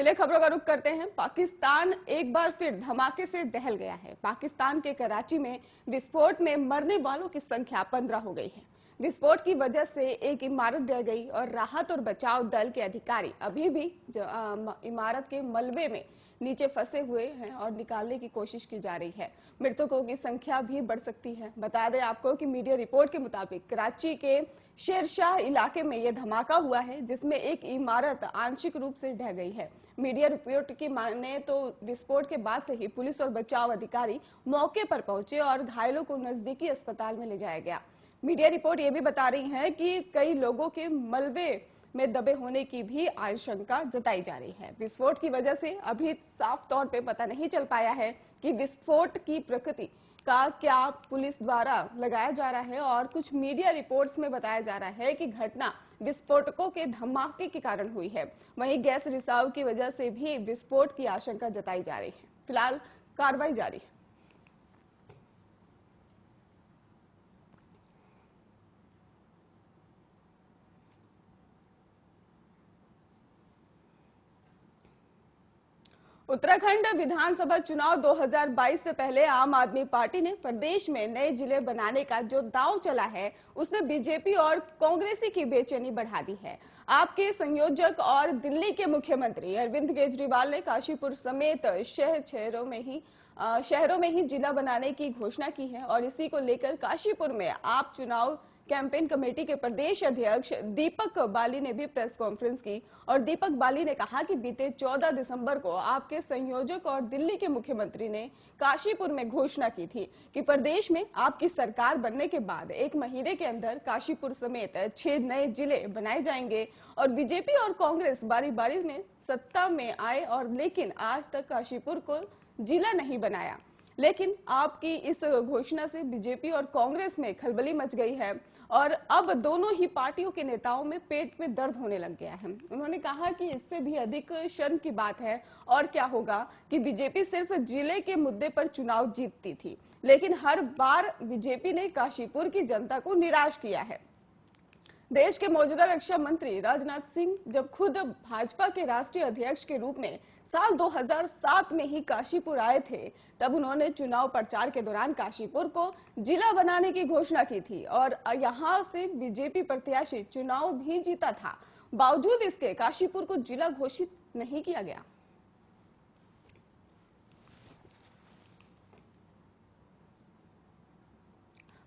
चलिए खबरों का रुख करते हैं। पाकिस्तान एक बार फिर धमाके से दहल गया है। पाकिस्तान के कराची में विस्फोट में मरने वालों की संख्या 15 हो गई है। विस्फोट की वजह से एक इमारत ढह गई और राहत और बचाव दल के अधिकारी अभी भी इमारत के मलबे में नीचे फंसे हुए हैं और निकालने की कोशिश की जा रही है। मृतकों की संख्या भी बढ़ सकती है। बता दें आपको कि मीडिया रिपोर्ट के मुताबिक कराची के शेरशाह इलाके में यह धमाका हुआ है, जिसमें एक इमारत आंशिक रूप से ढह गई है। मीडिया रिपोर्ट की माने तो विस्फोट के बाद से ही पुलिस और बचाव अधिकारी मौके पर पहुंचे और घायलों को नजदीकी अस्पताल में ले जाया गया। मीडिया रिपोर्ट ये भी बता रही है कि कई लोगों के मलबे में दबे होने की भी आशंका जताई जा रही है। विस्फोट की वजह से अभी साफ तौर पे पता नहीं चल पाया है कि विस्फोट की प्रकृति का क्या पुलिस द्वारा लगाया जा रहा है, और कुछ मीडिया रिपोर्ट्स में बताया जा रहा है कि घटना विस्फोटकों के धमाके के कारण हुई है। वहीं गैस रिसाव की वजह से भी विस्फोट की आशंका जताई जा रही है। फिलहाल कार्रवाई जारी है। उत्तराखंड विधानसभा चुनाव 2022 से पहले आम आदमी पार्टी ने प्रदेश में नए जिले बनाने का जो दांव चला है, उसने बीजेपी और कांग्रेसी की बेचैनी बढ़ा दी है। आपके संयोजक और दिल्ली के मुख्यमंत्री अरविंद केजरीवाल ने काशीपुर समेत शहरों में ही जिला बनाने की घोषणा की है और इसी को लेकर काशीपुर में आप चुनाव कैंपेन कमेटी के प्रदेश अध्यक्ष दीपक बाली ने भी प्रेस कॉन्फ्रेंस की और दीपक बाली ने कहा कि बीते 14 दिसंबर को आपके संयोजक और दिल्ली के मुख्यमंत्री ने काशीपुर में घोषणा की थी कि प्रदेश में आपकी सरकार बनने के बाद 1 महीने के अंदर काशीपुर समेत 6 नए जिले बनाए जाएंगे और बीजेपी और कांग्रेस बारी बारी में सत्ता में आए और लेकिन आज तक काशीपुर को जिला नहीं बनाया। लेकिन आपकी इस घोषणा से बीजेपी और कांग्रेस में खलबली मच गई है और अब दोनों ही पार्टियों के नेताओं में पेट में दर्द होने लग गया है। उन्होंने कहा कि इससे भी अधिक शर्म की बात है और क्या होगा कि बीजेपी सिर्फ जिले के मुद्दे पर चुनाव जीतती थी, लेकिन हर बार बीजेपी ने काशीपुर की जनता को निराश किया है। देश के मौजूदा रक्षा मंत्री राजनाथ सिंह जब खुद भाजपा के राष्ट्रीय अध्यक्ष के रूप में साल 2007 में ही काशीपुर आए थे, तब उन्होंने चुनाव प्रचार के दौरान काशीपुर को जिला बनाने की घोषणा की थी और यहां से बीजेपी प्रत्याशी चुनाव भी जीता था। बावजूद इसके काशीपुर को जिला घोषित नहीं किया गया।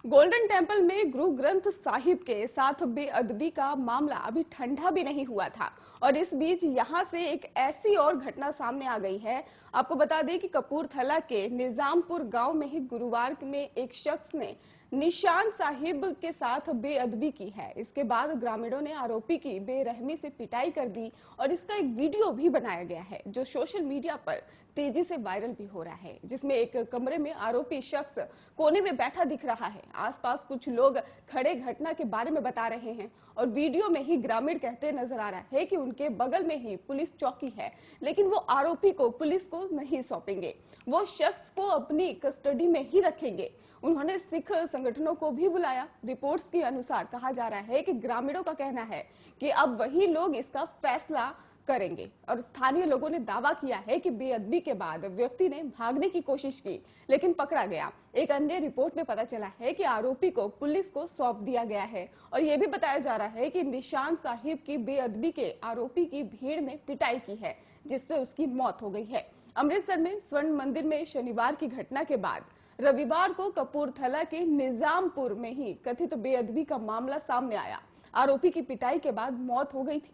गोल्डन टेम्पल में गुरु ग्रंथ साहिब के साथ बेअदबी का मामला अभी ठंडा भी नहीं हुआ था और इस बीच यहां से एक ऐसी और घटना सामने आ गई है। आपको बता दें कि कपूरथला के निजामपुर गांव में ही गुरुवार में एक शख्स ने निशान साहिब के साथ बेअदबी की है। इसके बाद ग्रामीणों ने आरोपी की बेरहमी से पिटाई कर दी और इसका एक वीडियो भी बनाया गया है जो सोशल मीडिया पर तेजी से वायरल भी हो रहा है, जिसमें एक कमरे में आरोपी शख्स कोने में बैठा दिख रहा है। आसपास कुछ लोग खड़े घटना के बारे में बता रहे हैं और वीडियो में ही ग्रामीण कहते नजर आ रहा है कि उनके बगल में ही पुलिस चौकी है, लेकिन वो आरोपी को पुलिस को नहीं सौंपेंगे, वो शख्स को अपनी कस्टडी में ही रखेंगे। उन्होंने सिख संगठनों को भी बुलाया। रिपोर्ट्स के अनुसार कहा जा रहा है कि ग्रामीणों का कहना है कि अब वही लोग इसका फैसला करेंगे और स्थानीय लोगों ने दावा किया है कि बेअदबी के बाद व्यक्ति ने भागने की कोशिश की लेकिन पकड़ा गया। एक अन्य रिपोर्ट में पता चला है कि आरोपी को पुलिस को सौंप दिया गया है और यह भी बताया जा रहा है कि निशान साहिब की बेअदबी के आरोपी की भीड़ ने पिटाई की है, जिससे उसकी मौत हो गई है। अमृतसर में स्वर्ण मंदिर में शनिवार की घटना के बाद रविवार को कपूरथला के निजामपुर में ही कथित बेअदबी का मामला सामने आया। आरोपी की पिटाई के बाद मौत हो गई थी।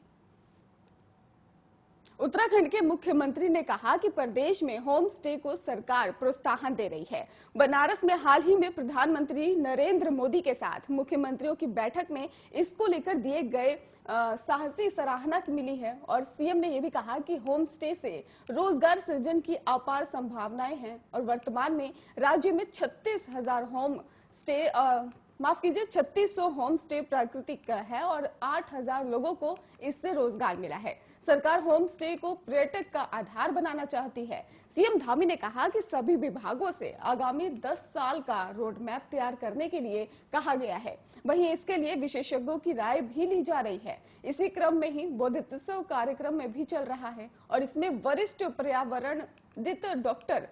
उत्तराखंड के मुख्यमंत्री ने कहा कि प्रदेश में होम स्टे को सरकार प्रोत्साहन दे रही है। बनारस में हाल ही में प्रधानमंत्री नरेंद्र मोदी के साथ मुख्यमंत्रियों की बैठक में इसको लेकर दिए गए साहसी सराहना मिली है और सीएम ने यह भी कहा कि होम स्टे से रोजगार सृजन की अपार संभावनाएं हैं और वर्तमान में राज्य में 36,000 होम स्टे 3600 होम स्टे प्राकृतिक है और 8,000 लोगों को इससे रोजगार मिला है। सरकार होम स्टे को पर्यटक का आधार बनाना चाहती है। सीएम धामी ने कहा कि सभी विभागों से आगामी 10 साल का रोड मैप तैयार करने के लिए कहा गया है। वहीं इसके लिए विशेषज्ञों की राय भी ली जा रही है। इसी क्रम में ही बोधित्सव कार्यक्रम में भी चल रहा है और इसमें वरिष्ठ पर्यावरणविद डॉक्टर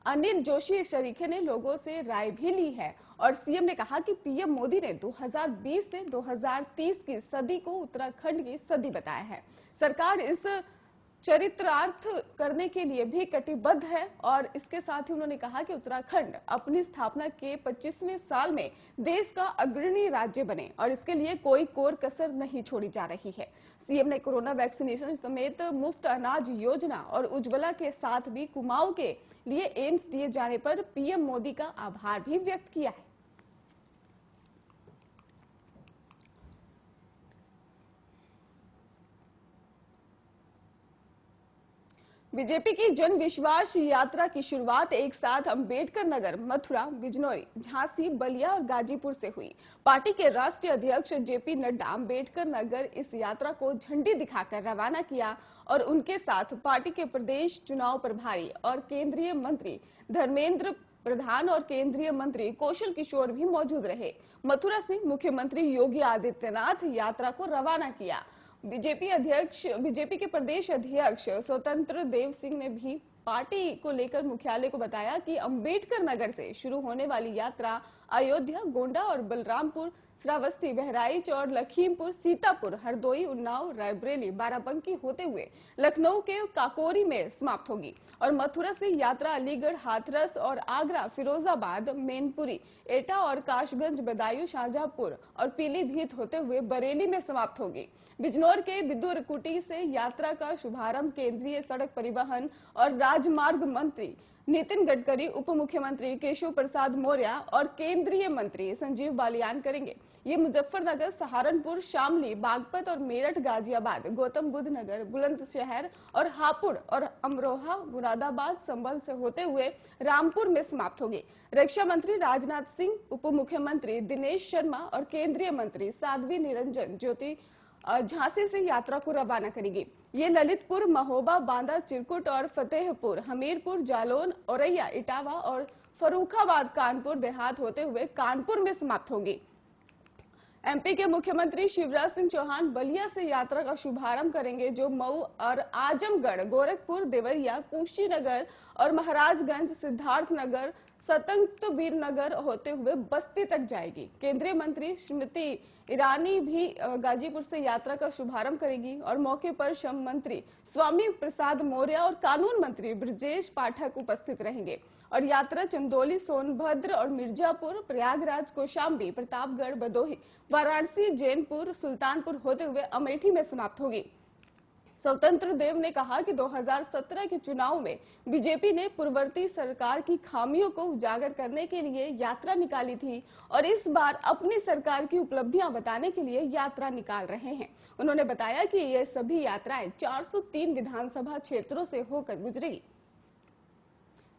अनिल जोशी शरीखे ने लोगों से राय भी ली है और सीएम ने कहा कि पीएम मोदी ने 2020 से 2030 की सदी को उत्तराखंड की सदी बताया है। सरकार इस चरित्रार्थ करने के लिए भी कटिबद्ध है और इसके साथ ही उन्होंने कहा कि उत्तराखंड अपनी स्थापना के 25वें साल में देश का अग्रणी राज्य बने और इसके लिए कोई कोर कसर नहीं छोड़ी जा रही है। सीएम ने कोरोना वैक्सीनेशन समेत मुफ्त अनाज योजना और उज्ज्वला के साथ भी कुमाऊं के लिए एम्स दिए जाने पर पीएम मोदी का आभार भी व्यक्त किया है। बीजेपी की जन विश्वास यात्रा की शुरुआत एक साथ अंबेडकर नगर, मथुरा, बिजनौरी, झांसी, बलिया और गाजीपुर से हुई। पार्टी के राष्ट्रीय अध्यक्ष जेपी नड्डा अंबेडकर नगर इस यात्रा को झंडी दिखाकर रवाना किया और उनके साथ पार्टी के प्रदेश चुनाव प्रभारी और केंद्रीय मंत्री धर्मेंद्र प्रधान और केंद्रीय मंत्री कौशल किशोर भी मौजूद रहे। मथुरा से मुख्यमंत्री योगी आदित्यनाथ यात्रा को रवाना किया। बीजेपी के प्रदेश अध्यक्ष स्वतंत्र देव सिंह ने भी पार्टी को लेकर मुख्यालय को बताया कि अंबेडकर नगर से शुरू होने वाली यात्रा अयोध्या, गोंडा और बलरामपुर, श्रावस्ती, बहराइच और लखीमपुर, सीतापुर, हरदोई, उन्नाव, रायबरेली, बाराबंकी होते हुए लखनऊ के काकोरी में समाप्त होगी और मथुरा से यात्रा अलीगढ़, हाथरस और आगरा, फिरोजाबाद, मैनपुरी, एटा और काशगंज, बदायूं, शाहजहांपुर और पीलीभीत होते हुए बरेली में समाप्त होगी। बिजनौर के बिदुर कुटी से यात्रा का शुभारंभ केंद्रीय सड़क परिवहन और राजमार्ग मंत्री नितिन गडकरी, उप मुख्यमंत्री केशव प्रसाद मौर्य और केंद्रीय मंत्री संजीव बालियान करेंगे। ये मुजफ्फरनगर, सहारनपुर, शामली, बागपत और मेरठ, गाजियाबाद, गौतम बुद्ध नगर, बुलंदशहर और हापुड़ और अमरोहा, मुरादाबाद, संभल से होते हुए रामपुर में समाप्त होगी। रक्षा मंत्री राजनाथ सिंह, उप मुख्यमंत्री दिनेश शर्मा और केंद्रीय मंत्री साध्वी निरंजन ज्योति झांसी से यात्रा को रवाना करेगी। ये ललितपुर, महोबा, बांदा, चिरकुट और फतेहपुर, हमीरपुर, जालौन, औरैया, इटावा और फर्रुखाबाद, कानपुर देहात होते हुए कानपुर में समाप्त होगी। एमपी के मुख्यमंत्री शिवराज सिंह चौहान बलिया से यात्रा का शुभारंभ करेंगे, जो मऊ और आजमगढ़, गोरखपुर, देवरिया, कुशीनगर और महाराजगंज, सिद्धार्थनगर, सतंकबीर नगर होते हुए बस्ती तक जाएगी। केंद्रीय मंत्री स्मृति ईरानी भी गाजीपुर से यात्रा का शुभारंभ करेगी और मौके पर श्रम मंत्री स्वामी प्रसाद मौर्य और कानून मंत्री ब्रजेश पाठक उपस्थित रहेंगे और यात्रा चंदौली, सोनभद्र और मिर्जापुर, प्रयागराज, कौशाम्बी, प्रतापगढ़, भदोही, वाराणसी, जैनपुर, सुल्तानपुर होते हुए अमेठी में समाप्त होगी। स्वतंत्र देव ने कहा कि 2017 के चुनाव में बीजेपी ने पूर्ववर्ती सरकार की खामियों को उजागर करने के लिए यात्रा निकाली थी और इस बार अपनी सरकार की उपलब्धियां बताने के लिए यात्रा निकाल रहे हैं। उन्होंने बताया कि ये सभी यात्राएं 403 विधानसभा क्षेत्रों से होकर गुजरेगी।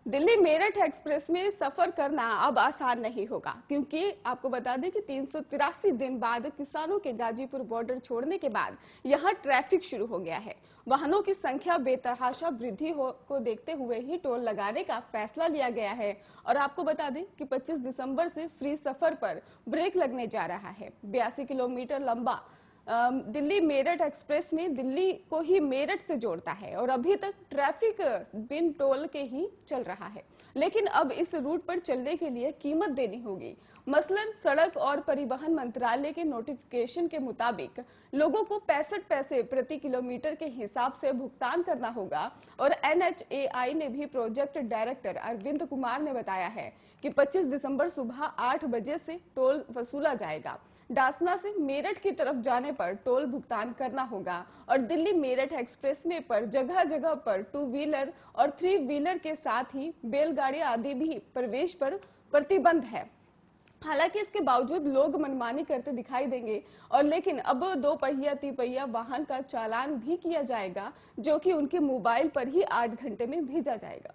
दिल्ली मेरठ एक्सप्रेस में सफर करना अब आसान नहीं होगा, क्योंकि आपको बता दें कि 383 दिन बाद किसानों के गाजीपुर बॉर्डर छोड़ने के बाद यहां ट्रैफिक शुरू हो गया है। वाहनों की संख्या बेतहाशा वृद्धि को देखते हुए ही टोल लगाने का फैसला लिया गया है और आपको बता दें कि 25 दिसंबर से फ्री सफर पर ब्रेक लगने जा रहा है। 82 किलोमीटर लंबा दिल्ली मेरठ एक्सप्रेस में दिल्ली को ही मेरठ से जोड़ता है और अभी तक ट्रैफिक बिन टोल के ही चल रहा है, लेकिन अब इस रूट पर चलने के लिए कीमत देनी होगी। मसलन सड़क और परिवहन मंत्रालय के नोटिफिकेशन के मुताबिक लोगों को 65 पैसे प्रति किलोमीटर के हिसाब से भुगतान करना होगा और NHAI ने भी प्रोजेक्ट डायरेक्टर अरविंद कुमार ने बताया है कि 25 दिसंबर सुबह 8 बजे से टोल वसूला जाएगा। डासना से मेरठ की तरफ जाने पर टोल भुगतान करना होगा और दिल्ली मेरठ एक्सप्रेस वे पर जगह जगह पर 2 व्हीलर और 3 व्हीलर के साथ ही बैलगाड़ी आदि भी प्रवेश पर प्रतिबंध है। हालांकि इसके बावजूद लोग मनमानी करते दिखाई देंगे और लेकिन अब 2 पहिया तिपहिया वाहन का चालान भी किया जाएगा, जो कि उनके मोबाइल पर ही 8 घंटे में भेजा जाएगा।